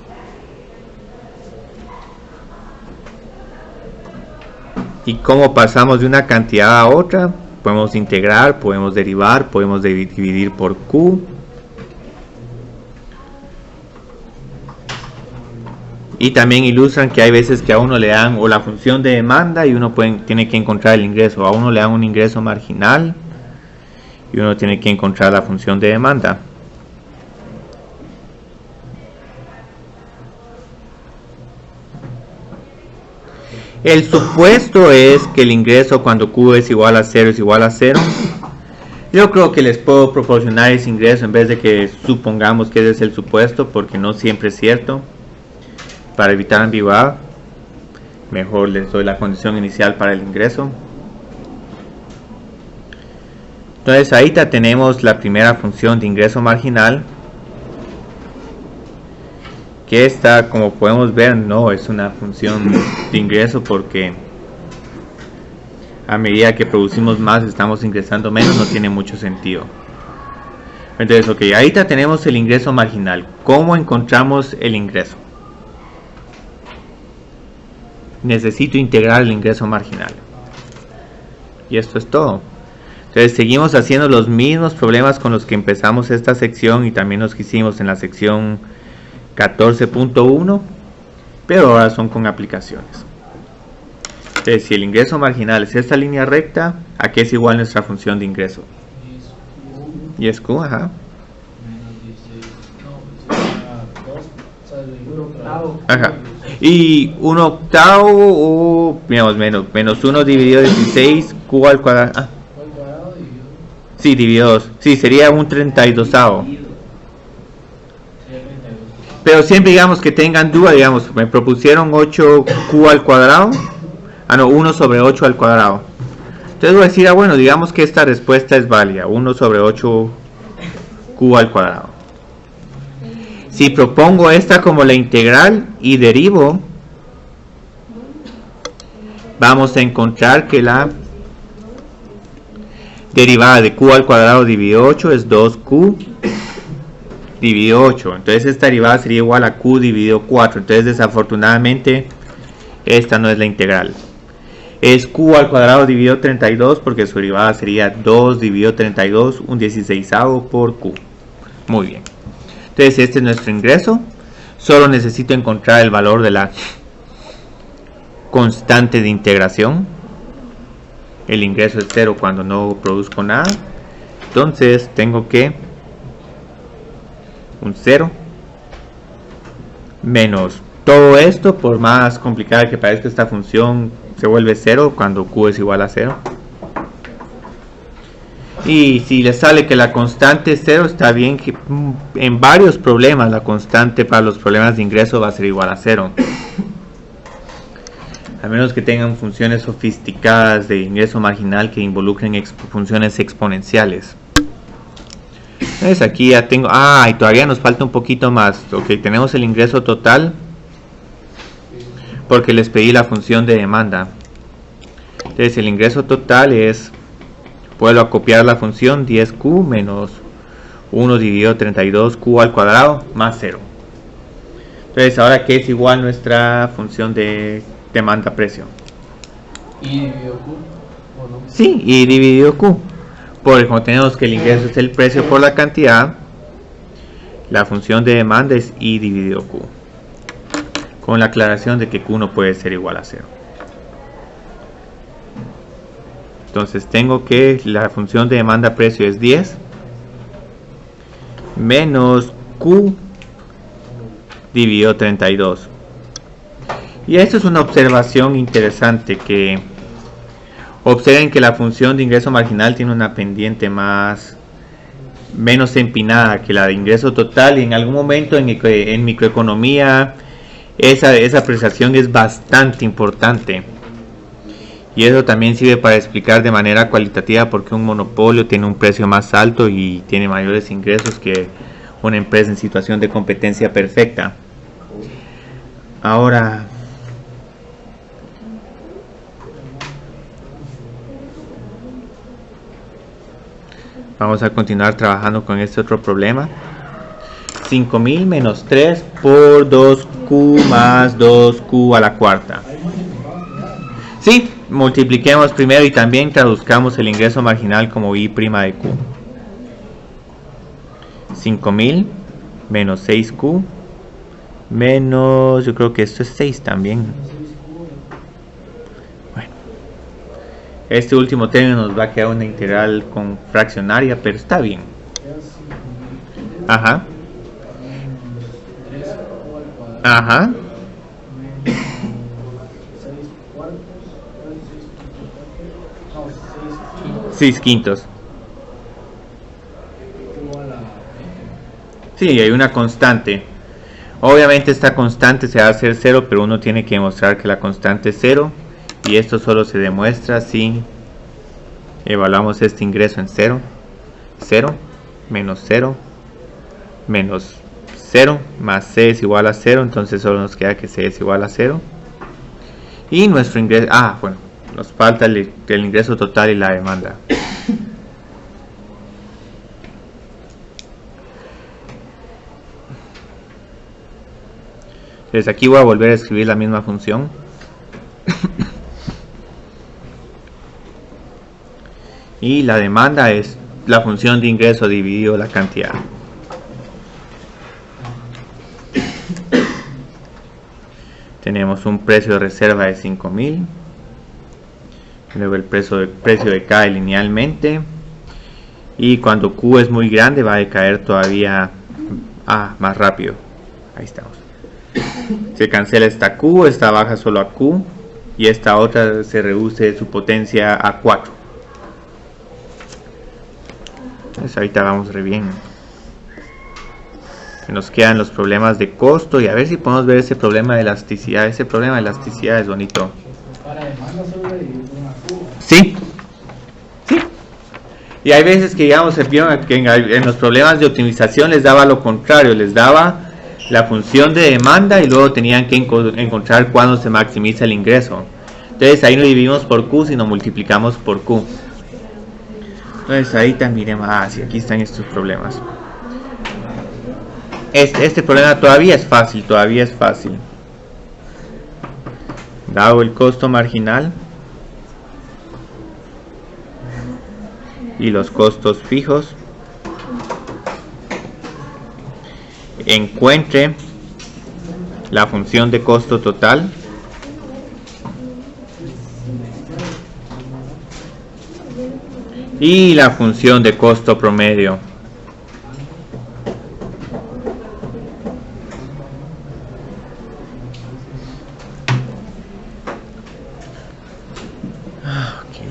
Y cómo pasamos de una cantidad a otra, podemos integrar, podemos derivar, podemos dividir por Q. Y también ilustran que hay veces que a uno le dan o la función de demanda y uno tiene que encontrar el ingreso. A uno le dan un ingreso marginal y uno tiene que encontrar la función de demanda. El supuesto es que el ingreso cuando Q es igual a 0 es igual a 0. Yo creo que les puedo proporcionar ese ingreso en vez de que supongamos que ese es el supuesto, porque no siempre es cierto. Para evitar ambigüedad, mejor les doy la condición inicial para el ingreso. Entonces ahí tenemos la primera función de ingreso marginal, que esta, como podemos ver, no es una función de ingreso, porque a medida que producimos más estamos ingresando menos, no tiene mucho sentido. Entonces, ok, ahí tenemos el ingreso marginal. ¿Cómo encontramos el ingreso? Necesito integrar el ingreso marginal. Y esto es todo. Entonces seguimos haciendo los mismos problemas con los que empezamos esta sección y también los que hicimos en la sección 14.1, pero ahora son con aplicaciones. Entonces, si el ingreso marginal es esta línea recta, ¿a qué es igual nuestra función de ingreso? Y es Q, ajá. Ajá. Y 1/8 o digamos menos 1 dividido 16, Q al cuadrado. Ah. Sí, dividido 2. Sí, sería un 32avo. Pero siempre digamos que tengan duda, digamos, me propusieron 8Q al cuadrado. Ah, no, 1 sobre 8 al cuadrado. Entonces voy a decir, bueno, digamos que esta respuesta es válida, 1 sobre 8Q al cuadrado. Si propongo esta como la integral y derivo, vamos a encontrar que la derivada de q al cuadrado dividido 8 es 2q dividido 8. Entonces esta derivada sería igual a q dividido 4. Entonces desafortunadamente esta no es la integral. Es q al cuadrado dividido 32 porque su derivada sería 2 dividido 32, un 16avo por q. Muy bien. Entonces este es nuestro ingreso. Solo necesito encontrar el valor de la constante de integración. El ingreso es 0 cuando no produzco nada. Entonces tengo que un 0 menos todo esto, por más complicada que parezca esta función, se vuelve 0 cuando q es igual a 0. Y si les sale que la constante es 0, está bien, que en varios problemas la constante para los problemas de ingreso va a ser igual a 0. A menos que tengan funciones sofisticadas de ingreso marginal que involucren funciones exponenciales. Entonces aquí ya tengo... y todavía nos falta un poquito más. Ok, tenemos el ingreso total porque les pedí la función de demanda. Entonces el ingreso total es... Vuelvo a copiar la función 10q menos 1 dividido 32q al cuadrado más 0. Entonces ahora que es igual nuestra función de demanda precio. ¿Y dividido q o no? Sí, y dividido q. Porque como tenemos que el ingreso es el precio por la cantidad, la función de demanda es i dividido q. Con la aclaración de que q no puede ser igual a 0. Entonces tengo que la función de demanda precio es 10 menos q dividido 32. Y esto es una observación interesante, que observen que la función de ingreso marginal tiene una pendiente menos empinada que la de ingreso total, y en algún momento en microeconomía esa apreciación es bastante importante. Y eso también sirve para explicar de manera cualitativa por qué un monopolio tiene un precio más alto y tiene mayores ingresos que una empresa en situación de competencia perfecta. Ahora, vamos a continuar trabajando con este otro problema. 5000 menos 3 por 2q más 2q a la cuarta. Sí, multipliquemos primero y también traduzcamos el ingreso marginal como i' de q. 5000 menos 6q menos, yo creo que esto es 6 también. Bueno, este último término nos va a quedar una integral con fraccionaria, pero está bien. Ajá. Ajá. 6/5. Sí, hay una constante. Obviamente esta constante se va a hacer 0, pero uno tiene que demostrar que la constante es 0. Y esto solo se demuestra si evaluamos este ingreso en 0. 0 menos 0 menos 0 más c es igual a 0. Entonces solo nos queda que c es igual a 0. Y nuestro ingreso... bueno, nos falta el ingreso total y la demanda. Entonces aquí voy a volver a escribir la misma función. Y la demanda es la función de ingreso dividido la cantidad. Tenemos un precio de reserva de 5000. Luego el precio decae linealmente. Y cuando Q es muy grande va a decaer todavía más rápido. Ahí estamos. Se cancela esta Q, esta baja solo a Q. Y esta otra se reduce su potencia a 4. Entonces ahorita vamos re bien. Nos quedan los problemas de costo y a ver si podemos ver ese problema de elasticidad. Ese problema de elasticidad es bonito. Sí. Sí. Y hay veces que digamos que en los problemas de optimización les daba lo contrario, les daba la función de demanda y luego tenían que encontrar cuándo se maximiza el ingreso. Entonces ahí no dividimos por Q, sino multiplicamos por Q. Entonces ahí también, sí, aquí están estos problemas. Este problema todavía es fácil, Dado el costo marginal y los costos fijos, encuentre la función de costo total y la función de costo promedio.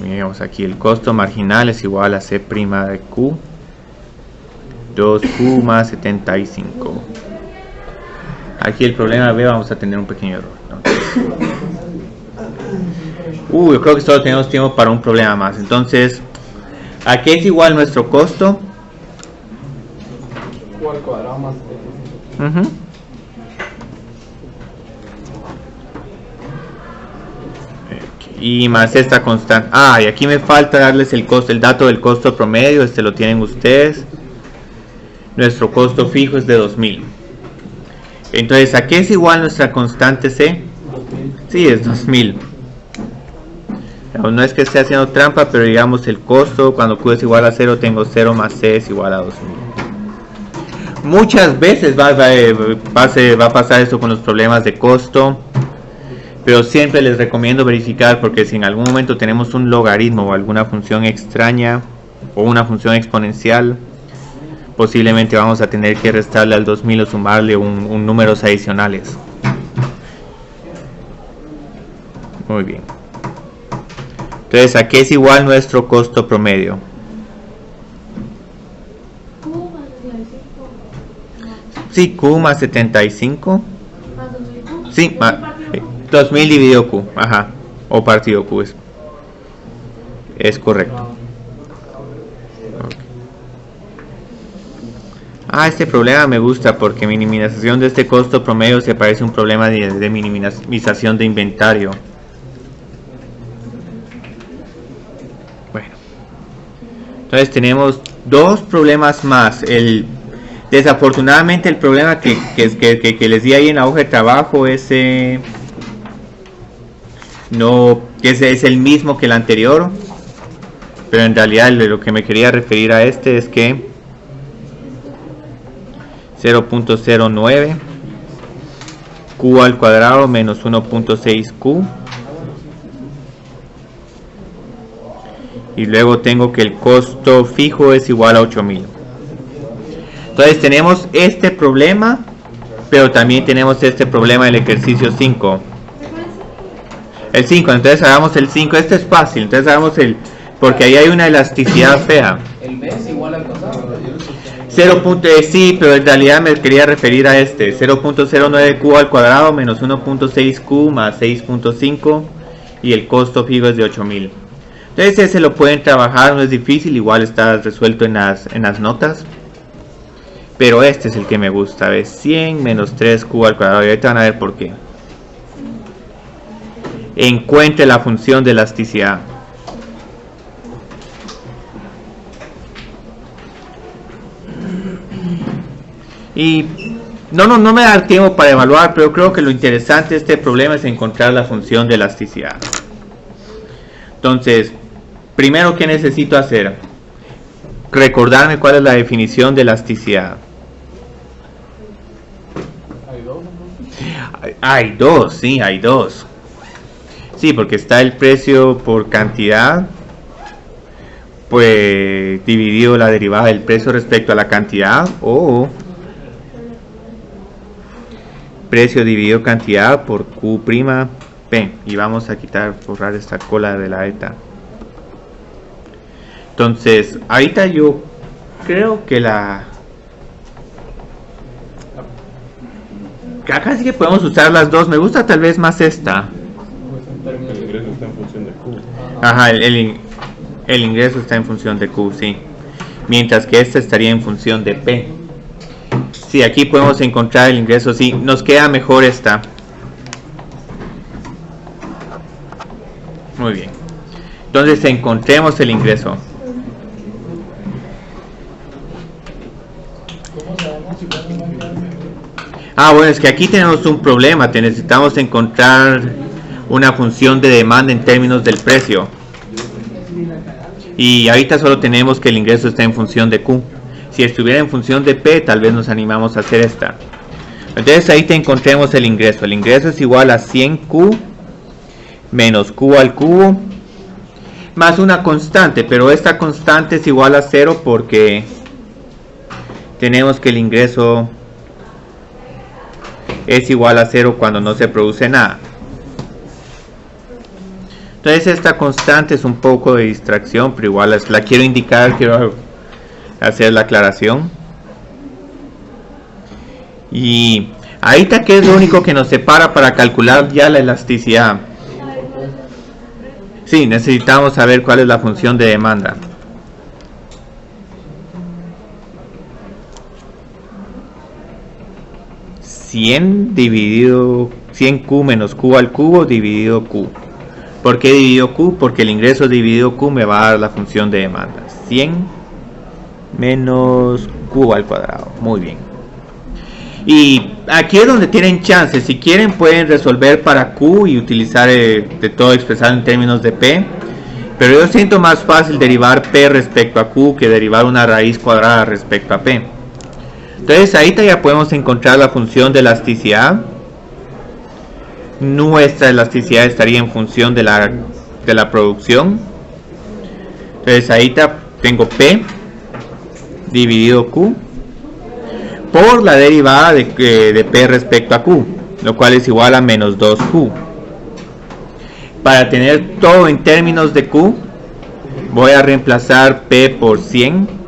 Miremos aquí, el costo marginal es igual a C' de Q, 2Q más 75. Aquí el problema B, vamos a tener un pequeño error, ¿no? Yo creo que solo tenemos tiempo para un problema más. Entonces, ¿a qué es igual nuestro costo? Q al cuadrado más y más esta constante. Y aquí me falta darles el dato del costo promedio. Este lo tienen ustedes. Nuestro costo fijo es de 2000. Entonces, ¿a qué es igual nuestra constante C? Sí, es 2000. No es que esté haciendo trampa, pero digamos el costo, cuando Q es igual a 0, tengo 0 más C es igual a 2000. Muchas veces va a pasar esto con los problemas de costo, pero siempre les recomiendo verificar, porque si en algún momento tenemos un logaritmo o alguna función extraña o una función exponencial, posiblemente vamos a tener que restarle al 2000 o sumarle un números adicionales. Muy bien. Entonces, ¿a qué es igual nuestro costo promedio? Sí, Q más 75. Sí, 2000 dividido Q, o partido Q es correcto. Este problema me gusta porque minimización de este costo promedio se parece a un problema de minimización de inventario. Bueno, entonces tenemos dos problemas más. Desafortunadamente el problema que les di ahí en la hoja de trabajo es el mismo que el anterior, pero en realidad lo que me quería referir a este es que 0.09 Q al cuadrado menos 1.6 Q, y luego tengo que el costo fijo es igual a 8000. Entonces tenemos este problema, pero también tenemos este problema del ejercicio 5. El 5, entonces hagamos el 5. Este es fácil, entonces hagamos porque ahí hay una elasticidad fea. El B es igual al pasado. Sí, pero en realidad me quería referir a 0.09 Q al cuadrado menos 1.6 Q más 6.5 y el costo fijo es de 8000. Entonces ese lo pueden trabajar, no es difícil, igual está resuelto en las notas. Pero este es el que me gusta, ¿ves? 100 menos 3 Q al cuadrado, y ahorita van a ver por qué. Encuentre la función de elasticidad. Y no me da tiempo para evaluar, pero creo que lo interesante de este problema es encontrar la función de elasticidad. Entonces, primero, ¿qué necesito hacer? Recordarme cuál es la definición de elasticidad. Hay dos, sí, hay dos. Sí, porque está el precio por cantidad, pues dividido la derivada del precio respecto a la cantidad, o precio dividido cantidad por Q', P. Y vamos a borrar esta cola de la eta. Entonces, ahorita yo creo que acá sí que podemos usar las dos. Me gusta tal vez más esta. El ingreso está en función de Q. Ajá, el ingreso está en función de Q, sí. Mientras que esta estaría en función de P. Sí, aquí podemos encontrar el ingreso. Sí, nos queda mejor esta. Muy bien. Entonces encontremos el ingreso. Bueno, es que aquí tenemos un problema. Necesitamos encontrar una función de demanda en términos del precio. Y ahorita solo tenemos que el ingreso está en función de Q. Si estuviera en función de P, tal vez nos animamos a hacer esta. Entonces ahí te encontremos el ingreso. El ingreso es igual a 100Q menos Q al cubo más una constante, pero esta constante es igual a 0 porque tenemos que el ingreso es igual a 0 cuando no se produce nada. Entonces esta constante es un poco de distracción, pero igual la quiero indicar, quiero hacer la aclaración. Y ahorita, ¿qué es lo único que nos separa para calcular ya la elasticidad? Sí, necesitamos saber cuál es la función de demanda. Dividido 100Q menos Q al cubo dividido Q. ¿Por qué dividido Q? Porque el ingreso dividido Q me va a dar la función de demanda. 100 menos Q al cuadrado. Muy bien. Y aquí es donde tienen chance. Si quieren pueden resolver para Q y utilizar de todo expresado en términos de P. Pero yo siento más fácil derivar P respecto a Q que derivar una raíz cuadrada respecto a P. Entonces ahorita ya podemos encontrar la función de elasticidad. Nuestra elasticidad estaría en función de la producción. Entonces ahorita tengo P dividido Q por la derivada de P respecto a Q, lo cual es igual a menos 2Q. Para tener todo en términos de Q, voy a reemplazar P por 100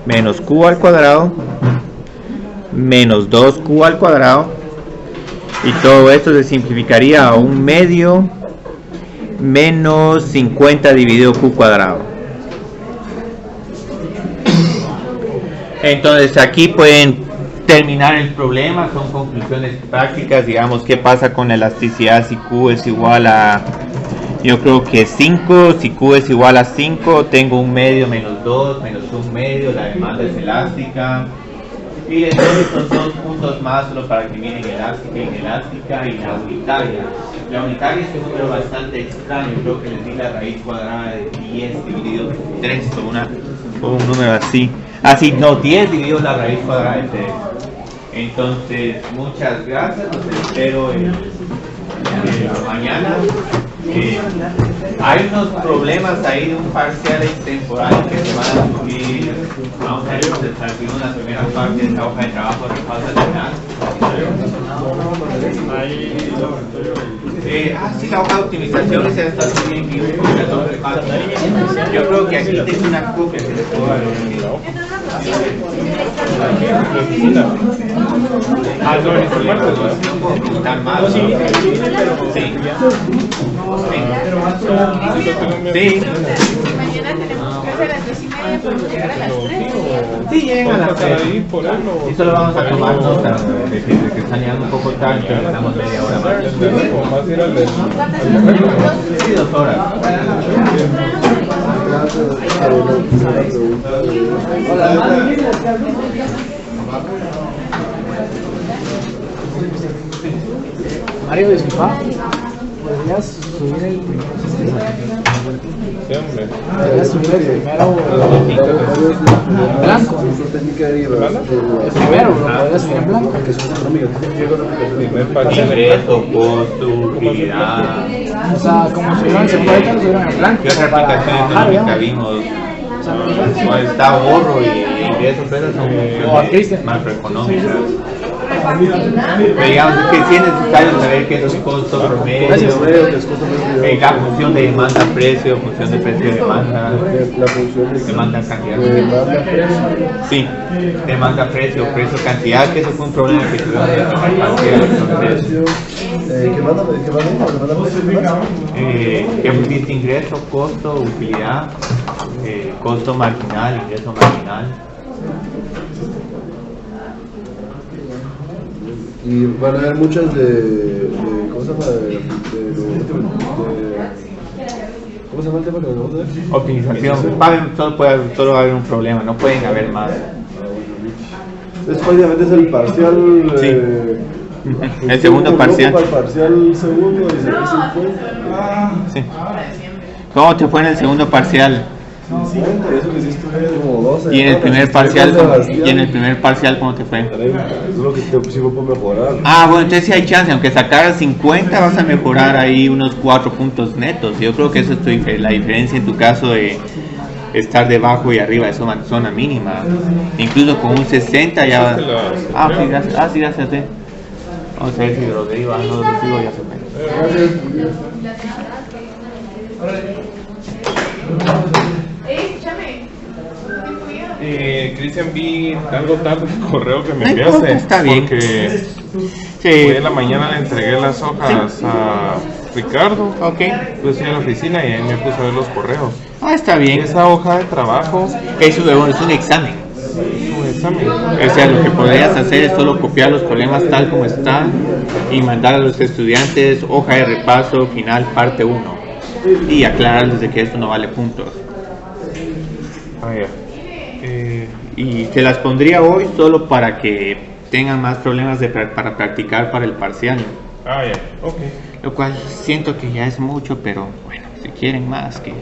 menos Q al cuadrado menos 2Q al cuadrado, y todo esto se simplificaría a 1/2 menos 50 dividido Q cuadrado. Entonces aquí pueden terminar el problema, son conclusiones prácticas. Digamos, qué pasa con la elasticidad si Q es igual a, yo creo que 5, si Q es igual a 5, tengo 1/2 menos 2 menos 1/2, la demanda es elástica. Y después estos dos puntos más solo para que miren elástica y inelástica, y la unitaria. La unitaria es un número bastante extraño, creo que les di la raíz cuadrada de 10 dividido por 3 o un número así. Así, no, 10 dividido la raíz cuadrada de 3. Entonces, muchas gracias, los espero mañana. Hay unos problemas ahí de un parcial extemporáneo que se van a subir. Vamos a ver si una primera parte de esta hoja de trabajo de falta final. Sí, la hoja de optimización esa está subiendo en yo creo que aquí tengo una copia que les puedo dar. No, en esta parte no puedo preguntar más. Sí. Sí. Mañana tenemos clase a las 2:30, podemos llegar a las 3. Sí, llegan a las 3. Y solo vamos a tomar nota de que están llegando un poco tarde, que estamos media hora más. Sí, 2 horas. Mario, disculpa, ¿podrías subir el primero? Sí, hombre. ¿Podrías subir el primero blanco? El primero, ¿lo podrías subir en blanco? Ingreso, costo, utilidad. O sea, como subieron el segundo, ahorita lo subieron en blanco. ¿Qué otra aplicación económica vimos? Está ahorro y ingresos, esas son macroeconómicas. Pero digamos que sí es necesario saber qué es el costo promedio, la función de demanda-precio, función de precio-demanda, demanda-cantidad. Sí, demanda-precio, precio-cantidad, que eso fue un problema que tuvimos en la precio. ¿Qué pusiste? Ingreso, costo, utilidad, costo marginal, ingreso marginal. Y van a haber muchas de ¿cómo se llama? ¿Cómo se llama el tema que nos vamos a ver? Optimización. Solo va a haber un problema, no pueden haber más. Entonces prácticamente es el parcial. Sí. El segundo parcial. El parcial segundo y se Sí. ¿Cómo te fue en el segundo parcial? 50, eso que hiciste como 12. Y en el primer parcial, ¿cómo te fue? Es lo que te pusimos por mejorar. Ah, bueno, entonces sí hay chance, aunque sacaras 50 vas a mejorar ahí unos 4 puntos netos. Yo creo que eso es la diferencia en tu caso de estar debajo y arriba de zona mínima. Incluso con un 60 ya vas. Sí, gracias a ti. Vamos a ver si lo deriva, no lo recibo, ya se me. Escúchame. Cristian, vi algo tarde el correo que me enviaste. Está bien. Porque Sí. hoy en la mañana le entregué las hojas a Ricardo. Ok. Yo estoy en la oficina y ahí me puse a ver los correos. Está bien. Esa hoja de trabajo Eso es un examen. es un examen. O sea, lo que podrías hacer es solo copiar los problemas tal como están y mandar a los estudiantes hoja de repaso final parte 1 y aclararles de que esto no vale puntos. Ah, ya. Y te las pondría hoy solo para que tengan más problemas para practicar para el parcial. Ah, ya. Ok. Lo cual siento que ya es mucho, pero bueno, si quieren más que